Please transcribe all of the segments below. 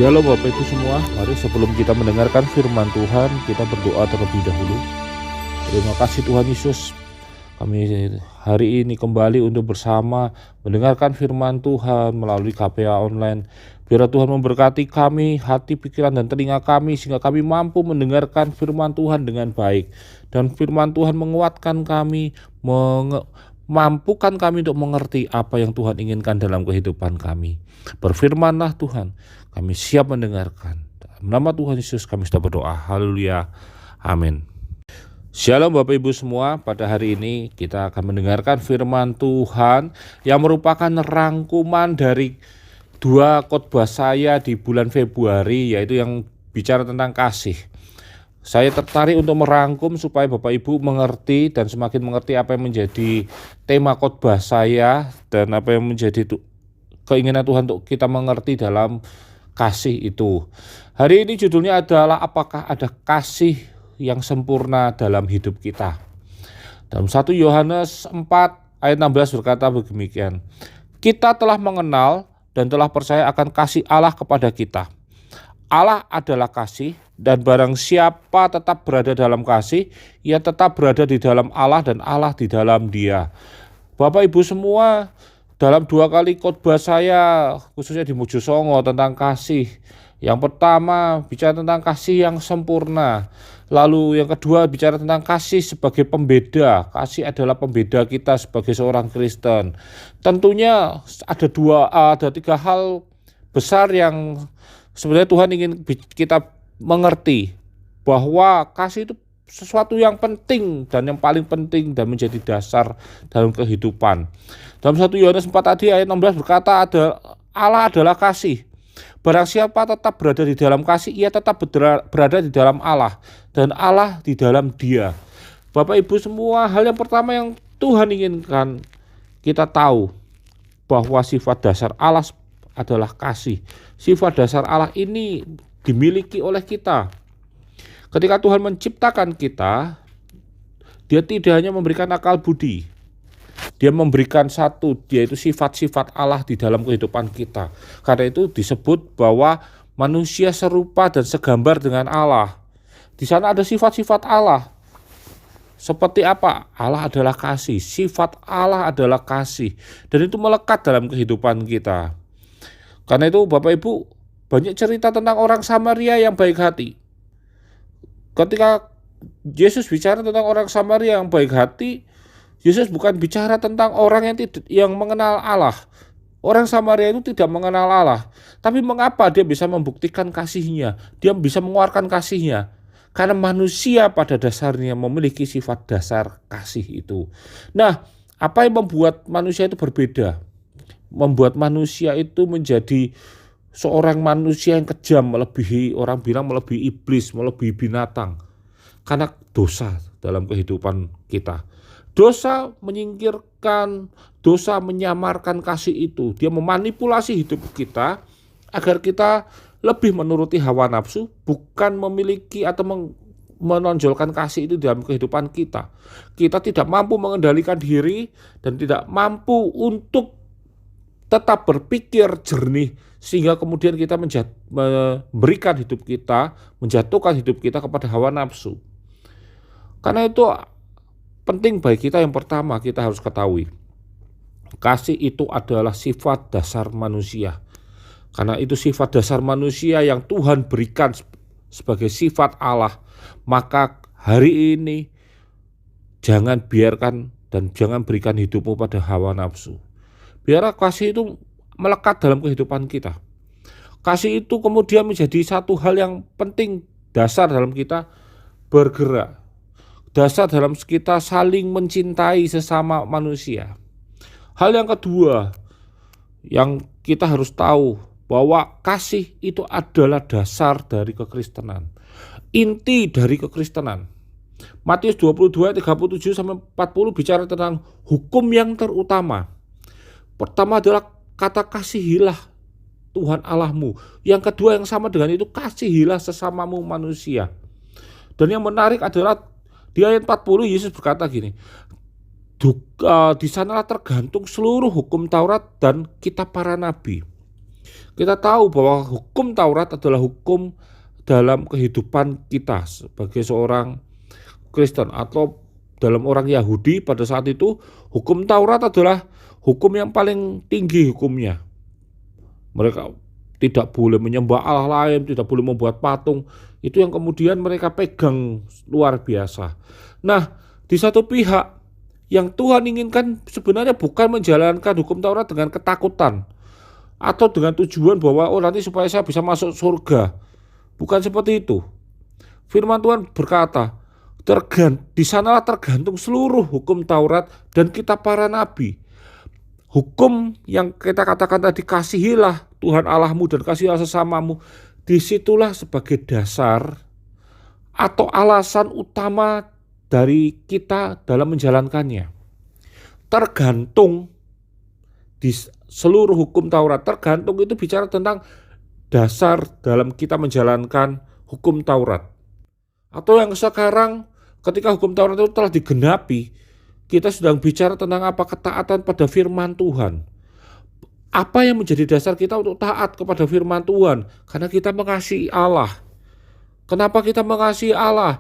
Shalom Bapak Ibu semua, mari sebelum kita mendengarkan firman Tuhan, kita berdoa terlebih dahulu. Terima kasih Tuhan Yesus, kami hari ini kembali untuk bersama mendengarkan firman Tuhan melalui KPA online. Biar Tuhan memberkati kami, hati, pikiran, dan telinga kami, sehingga kami mampu mendengarkan firman Tuhan dengan baik. Dan firman Tuhan menguatkan kami, mampukan kami untuk mengerti apa yang Tuhan inginkan dalam kehidupan kami. Berfirmanlah Tuhan, kami siap mendengarkan. Dalam nama Tuhan Yesus kami sudah berdoa. Haleluya. Amin. Shalom Bapak Ibu semua, pada hari ini kita akan mendengarkan firman Tuhan yang merupakan rangkuman dari 2 khotbah saya di bulan Februari, yaitu yang bicara tentang kasih. Saya tertarik untuk merangkum supaya Bapak Ibu mengerti dan semakin mengerti apa yang menjadi tema khotbah saya dan apa yang menjadi keinginan Tuhan untuk kita mengerti dalam kasih itu. Hari ini judulnya adalah apakah ada kasih yang sempurna dalam hidup kita. Dalam 1 Yohanes 4 ayat 16 berkata demikian. Kita telah mengenal dan telah percaya akan kasih Allah kepada kita. Allah adalah kasih, dan barang siapa tetap berada dalam kasih, ia tetap berada di dalam Allah dan Allah di dalam dia. Bapak Ibu semua, dalam 2 kali khotbah saya, khususnya di Mojosongo tentang kasih. Yang pertama bicara tentang kasih yang sempurna. Lalu yang kedua bicara tentang kasih sebagai pembeda. Kasih adalah pembeda kita sebagai seorang Kristen. Tentunya ada 3 hal besar yang sebenarnya Tuhan ingin kita mengerti. Bahwa kasih itu sesuatu yang penting dan yang paling penting dan menjadi dasar dalam kehidupan. Dalam 1 Yohanes 4 tadi ayat 16 berkata Allah adalah kasih. Barang siapa tetap berada di dalam kasih, ia tetap berada di dalam Allah dan Allah di dalam dia. Bapak Ibu semua, hal yang pertama yang Tuhan inginkan kita tahu bahwa sifat dasar Allah adalah kasih. Sifat dasar Allah ini dimiliki oleh kita. Ketika Tuhan menciptakan kita, Dia tidak hanya memberikan akal budi. Dia memberikan satu, yaitu sifat-sifat Allah di dalam kehidupan kita. Karena itu disebut bahwa manusia serupa dan segambar dengan Allah. Di sana ada sifat-sifat Allah. Seperti apa? Allah adalah kasih. Sifat Allah adalah kasih. Dan itu melekat dalam kehidupan kita. Karena itu Bapak Ibu, banyak cerita tentang orang Samaria yang baik hati. Ketika Yesus bicara tentang orang Samaria yang baik hati, Yesus bukan bicara tentang orang yang mengenal Allah. Orang Samaria itu tidak mengenal Allah. Tapi mengapa dia bisa membuktikan kasihnya? Dia bisa mengeluarkan kasihnya. Karena manusia pada dasarnya memiliki sifat dasar kasih itu. Nah, apa yang membuat manusia itu berbeda? Membuat manusia itu menjadi seorang manusia yang kejam, melebihi, orang bilang melebihi iblis, melebihi binatang. Karena dosa dalam kehidupan kita. Dosa menyingkirkan, dosa menyamarkan kasih itu. Dia memanipulasi hidup kita agar kita lebih menuruti hawa nafsu, bukan memiliki atau menonjolkan kasih itu dalam kehidupan kita. Kita tidak mampu mengendalikan diri dan tidak mampu untuk tetap berpikir jernih, sehingga kemudian kita memberikan hidup kita, menjatuhkan hidup kita kepada hawa nafsu. Karena itu penting bagi kita, yang pertama kita harus ketahui, kasih itu adalah sifat dasar manusia. Karena itu sifat dasar manusia yang Tuhan berikan sebagai sifat Allah. Maka hari ini jangan biarkan dan jangan berikan hidupmu pada hawa nafsu. Biarlah kasih itu melekat dalam kehidupan kita. Kasih itu kemudian menjadi satu hal yang penting, dasar dalam kita bergerak. Dasar dalam kita saling mencintai sesama manusia. Hal yang kedua yang kita harus tahu bahwa kasih itu adalah dasar dari kekristenan. Inti dari kekristenan. Matius 22 37 sampai 40 bicara tentang hukum yang terutama. Pertama adalah kata kasihilah Tuhan Allahmu. Yang kedua yang sama dengan itu, kasihilah sesamamu manusia. Dan yang menarik adalah di ayat 40 Yesus berkata gini, di sanalah tergantung seluruh hukum Taurat dan kitab para nabi. Kita tahu bahwa hukum Taurat adalah hukum dalam kehidupan kita sebagai seorang Kristen atau dalam orang Yahudi pada saat itu. Hukum Taurat adalah hukum yang paling tinggi hukumnya. Mereka tidak boleh menyembah Allah lain, tidak boleh membuat patung. Itu yang kemudian mereka pegang luar biasa. Nah, di satu pihak yang Tuhan inginkan sebenarnya bukan menjalankan hukum Taurat dengan ketakutan atau dengan tujuan bahwa nanti supaya saya bisa masuk surga. Bukan seperti itu. Firman Tuhan berkata, di sanalah tergantung seluruh hukum Taurat dan kitab para nabi. Hukum yang kita katakan tadi, kasihilah Tuhan Allahmu dan kasihilah sesamamu, disitulah sebagai dasar atau alasan utama dari kita dalam menjalankannya. Tergantung di seluruh hukum Taurat, tergantung itu bicara tentang dasar dalam kita menjalankan hukum Taurat. Atau yang sekarang ketika hukum Taurat itu telah digenapi, kita sedang bicara tentang apa? Ketaatan pada firman Tuhan. Apa yang menjadi dasar kita untuk taat kepada firman Tuhan? Karena kita mengasihi Allah. Kenapa kita mengasihi Allah?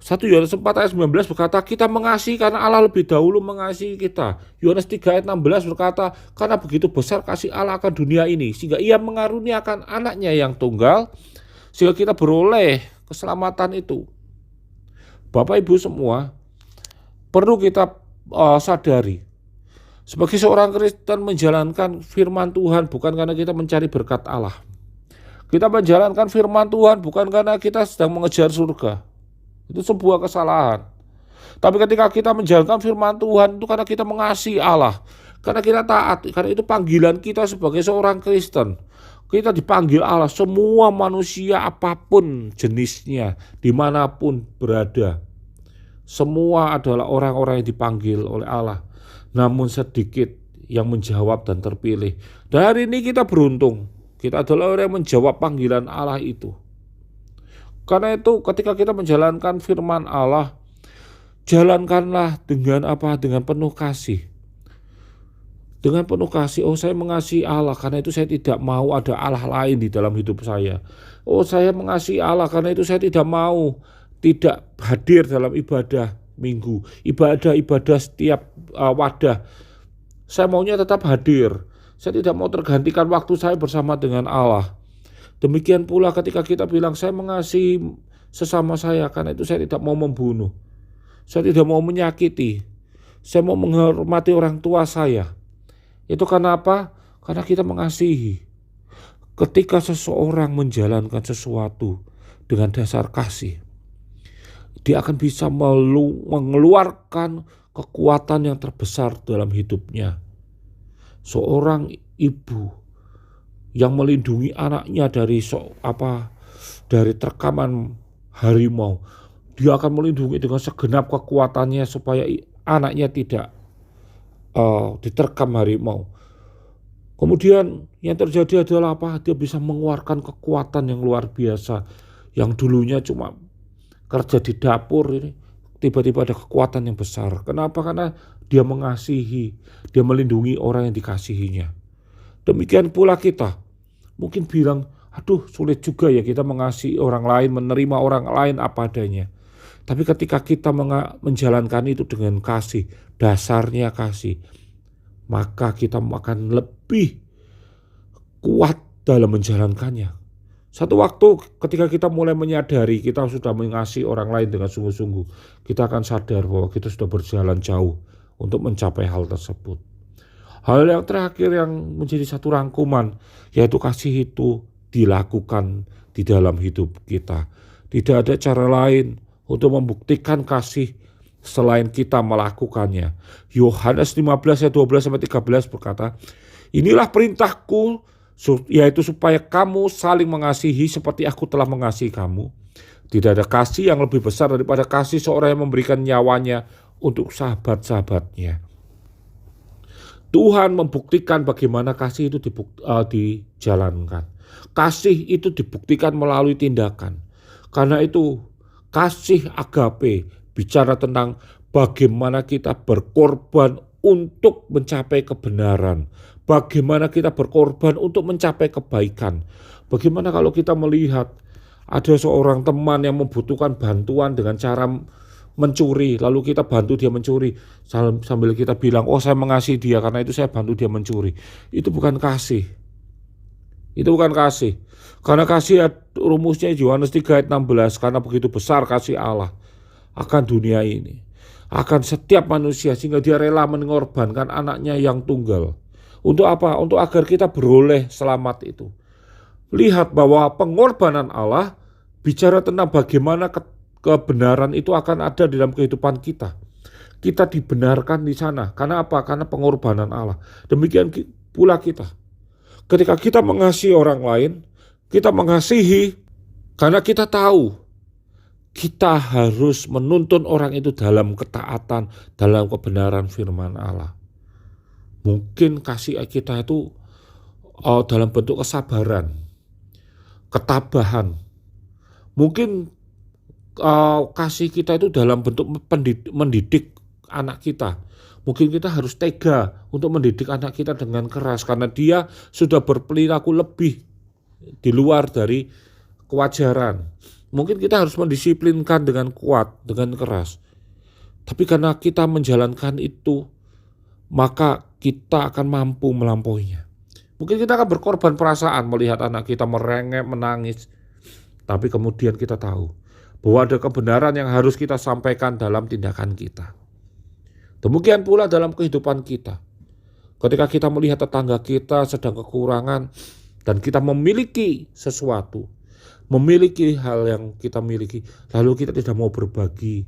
1 Yohanes 4 ayat 19 berkata, kita mengasihi karena Allah lebih dahulu mengasihi kita. Yohanes 3 ayat 16 berkata, karena begitu besar kasih Allah akan dunia ini, sehingga ia mengaruniakan anaknya yang tunggal, sehingga kita beroleh keselamatan itu. Bapak Ibu semua, perlu kita sadari, sebagai seorang Kristen menjalankan firman Tuhan bukan karena kita mencari berkat Allah. Kita menjalankan firman Tuhan bukan karena kita sedang mengejar surga. Itu sebuah kesalahan. Tapi ketika kita menjalankan firman Tuhan itu karena kita mengasihi Allah, karena kita taat, karena itu panggilan kita sebagai seorang Kristen. Kita dipanggil Allah, semua manusia apapun jenisnya, dimanapun berada. Semua adalah orang-orang yang dipanggil oleh Allah. Namun sedikit yang menjawab dan terpilih. Dan hari ini kita beruntung. Kita adalah orang yang menjawab panggilan Allah itu. Karena itu ketika kita menjalankan firman Allah, jalankanlah dengan apa? Dengan penuh kasih. Dengan penuh kasih, saya mengasihi Allah, karena itu saya tidak mau ada Allah lain di dalam hidup saya. Saya mengasihi Allah, karena itu saya tidak mau tidak hadir dalam ibadah minggu, ibadah setiap wadah. Saya maunya tetap hadir. Saya tidak mau tergantikan waktu saya bersama dengan Allah. Demikian pula ketika kita bilang saya mengasihi sesama saya, karena itu saya tidak mau membunuh. Saya tidak mau menyakiti. Saya mau menghormati orang tua saya. Itu karena apa? Karena kita mengasihi. Ketika seseorang menjalankan sesuatu dengan dasar kasih, dia akan bisa mengeluarkan kekuatan yang terbesar dalam hidupnya. Seorang ibu yang melindungi anaknya dari terkaman harimau, dia akan melindungi dengan segenap kekuatannya supaya anaknya tidak diterkam harimau. Kemudian yang terjadi adalah apa? Dia bisa mengeluarkan kekuatan yang luar biasa. Yang dulunya cuma kerja di dapur, ini tiba-tiba ada kekuatan yang besar. Kenapa? Karena dia mengasihi, dia melindungi orang yang dikasihinya. Demikian pula kita. Mungkin bilang, aduh sulit juga ya kita mengasihi orang lain, menerima orang lain apa adanya. Tapi ketika kita menjalankan itu dengan kasih, dasarnya kasih, maka kita akan lebih kuat dalam menjalankannya. Satu waktu ketika kita mulai menyadari kita sudah mengasihi orang lain dengan sungguh-sungguh, kita akan sadar bahwa kita sudah berjalan jauh untuk mencapai hal tersebut. Hal yang terakhir yang menjadi satu rangkuman, yaitu kasih itu dilakukan di dalam hidup kita. Tidak ada cara lain untuk membuktikan kasih selain kita melakukannya. Yohanes 15 ayat 12-13 berkata, inilah perintahku, yaitu supaya kamu saling mengasihi seperti aku telah mengasihi kamu. Tidak ada kasih yang lebih besar daripada kasih seorang yang memberikan nyawanya untuk sahabat-sahabatnya. Tuhan membuktikan bagaimana kasih itu dijalankan. Kasih itu dibuktikan melalui tindakan. Karena itu kasih agape bicara tentang bagaimana kita berkorban untuk mencapai kebenaran, bagaimana kita berkorban untuk mencapai kebaikan. Bagaimana kalau kita melihat ada seorang teman yang membutuhkan bantuan dengan cara mencuri, lalu kita bantu dia mencuri sambil kita bilang, oh saya mengasihi dia karena itu saya bantu dia mencuri. Itu bukan kasih. Itu bukan kasih. Karena kasih rumusnya Yohanes 3 ayat 16, karena begitu besar kasih Allah akan dunia ini, akan setiap manusia, sehingga dia rela mengorbankan anaknya yang tunggal. Untuk apa? Untuk agar kita beroleh selamat itu. Lihat bahwa pengorbanan Allah bicara tentang bagaimana kebenaran itu akan ada di dalam kehidupan kita. Kita dibenarkan di sana. Karena apa? Karena pengorbanan Allah. Demikian pula kita. Ketika kita mengasihi orang lain, kita mengasihi karena kita tahu kita harus menuntun orang itu dalam ketaatan, dalam kebenaran firman Allah. Mungkin kasih kita itu dalam bentuk kesabaran, ketabahan. Mungkin kasih kita itu dalam bentuk mendidik anak kita. Mungkin kita harus tega untuk mendidik anak kita dengan keras karena dia sudah berperilaku lebih di luar dari kewajaran. Mungkin kita harus mendisiplinkan dengan kuat, dengan keras. Tapi karena kita menjalankan itu, maka kita akan mampu melampauinya. Mungkin kita akan berkorban perasaan melihat anak kita merengek, menangis. Tapi kemudian kita tahu bahwa ada kebenaran yang harus kita sampaikan dalam tindakan kita. Demikian pula dalam kehidupan kita. Ketika kita melihat tetangga kita sedang kekurangan dan kita memiliki sesuatu, memiliki hal yang kita miliki, lalu kita tidak mau berbagi.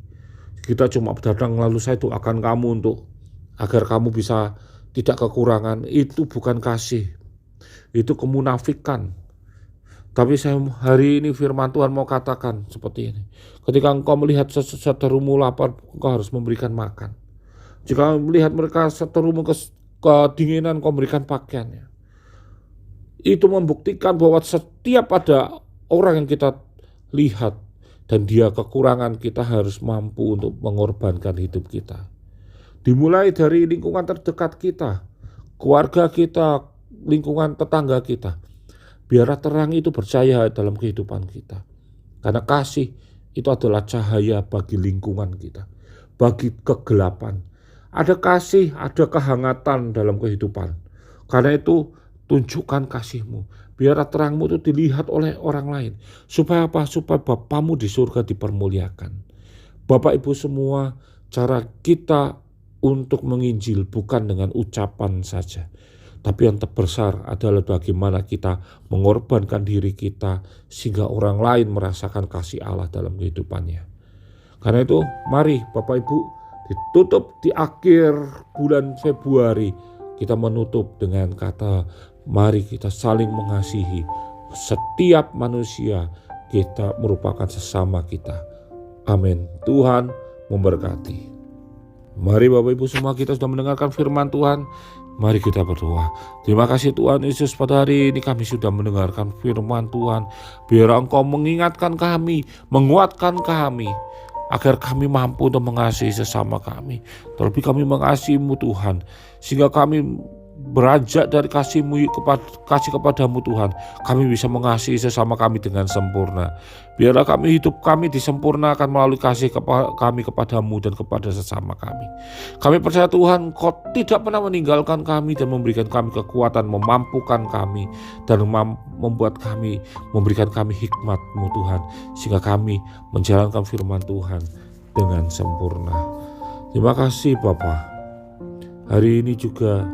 Kita cuma datang lalu saya doakan kamu untuk agar kamu bisa tidak kekurangan. Itu bukan kasih. Itu kemunafikan. Tapi saya hari ini firman Tuhan mau katakan seperti ini. Ketika engkau melihat saudaramu lapar, engkau harus memberikan makan. Jika melihat mereka saudaramu kedinginan, engkau memberikan pakaiannya. Itu membuktikan bahwa setiap ada orang yang kita lihat dan dia kekurangan, kita harus mampu untuk mengorbankan hidup kita. Dimulai dari lingkungan terdekat kita, keluarga kita, lingkungan tetangga kita. Biarlah terang itu percaya dalam kehidupan kita. Karena kasih itu adalah cahaya bagi lingkungan kita, bagi kegelapan. Ada kasih, ada kehangatan dalam kehidupan. Karena itu tunjukkan kasihmu. Biarlah terangmu itu dilihat oleh orang lain. Supaya apa? Supaya Bapamu di surga dipermuliakan. Bapak Ibu semua, cara kita untuk menginjil bukan dengan ucapan saja. Tapi yang terbesar adalah bagaimana kita mengorbankan diri kita sehingga orang lain merasakan kasih Allah dalam kehidupannya. Karena itu mari Bapak Ibu, ditutup di akhir bulan Februari, kita menutup dengan kata mari kita saling mengasihi. Setiap manusia kita merupakan sesama kita. Amin. Tuhan memberkati. Mari Bapak Ibu semua, kita sudah mendengarkan firman Tuhan. Mari kita berdoa. Terima kasih Tuhan Yesus, pada hari ini kami sudah mendengarkan firman Tuhan. Biar Engkau mengingatkan kami, menguatkan kami, agar kami mampu untuk mengasihi sesama kami. Terlebih kami mengasihi-Mu Tuhan, sehingga kami beranjak dari kasih kepadamu Tuhan, kami bisa mengasihi sesama kami dengan sempurna. Biarlah hidup kami disempurnakan melalui kasih kami kepadamu dan kepada sesama kami. Kami percaya Tuhan, Kau tidak pernah meninggalkan kami dan memberikan kami kekuatan, memampukan kami dan membuat kami, memberikan kami hikmat-Mu Tuhan, sehingga kami menjalankan firman Tuhan dengan sempurna. Terima kasih Bapa. Hari ini juga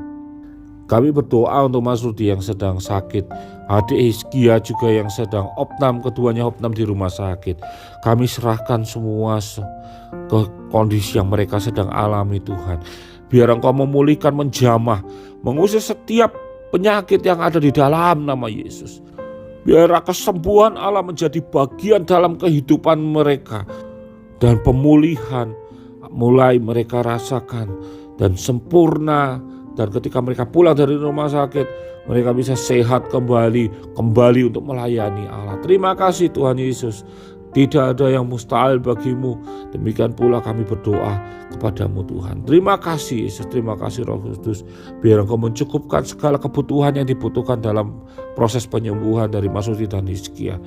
kami berdoa untuk Mas Rudi yang sedang sakit, adik Hizkia juga yang sedang opnam, keduanya opnam di rumah sakit. Kami serahkan semua ke kondisi yang mereka sedang alami Tuhan. Biar Engkau memulihkan, menjamah, mengusir setiap penyakit yang ada di dalam nama Yesus. Biar kesembuhan Allah menjadi bagian dalam kehidupan mereka. Dan pemulihan mulai mereka rasakan dan sempurna. Dan ketika mereka pulang dari rumah sakit, mereka bisa sehat kembali untuk melayani Allah. Terima kasih Tuhan Yesus. Tidak ada yang mustahil bagimu. Demikian pula kami berdoa kepadamu Tuhan. Terima kasih Yesus, terima kasih Roh Kudus. Biar Engkau mencukupkan segala kebutuhan yang dibutuhkan dalam proses penyembuhan dari Mas Uti dan Hizkia.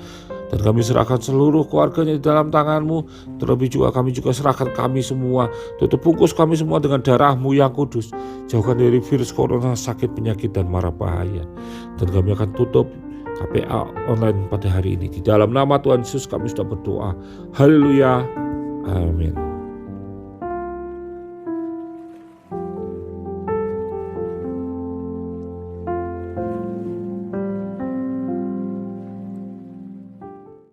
Dan kami serahkan seluruh keluarganya di dalam tangan-Mu. Terlebih juga kami juga serahkan kami semua. Tutup bungkus kami semua dengan darah-Mu yang kudus. Jauhkan dari virus corona, sakit, penyakit, dan mara bahaya. Dan kami akan tutup KPA online pada hari ini. Di dalam nama Tuhan Yesus kami sudah berdoa. Haleluya. Amin.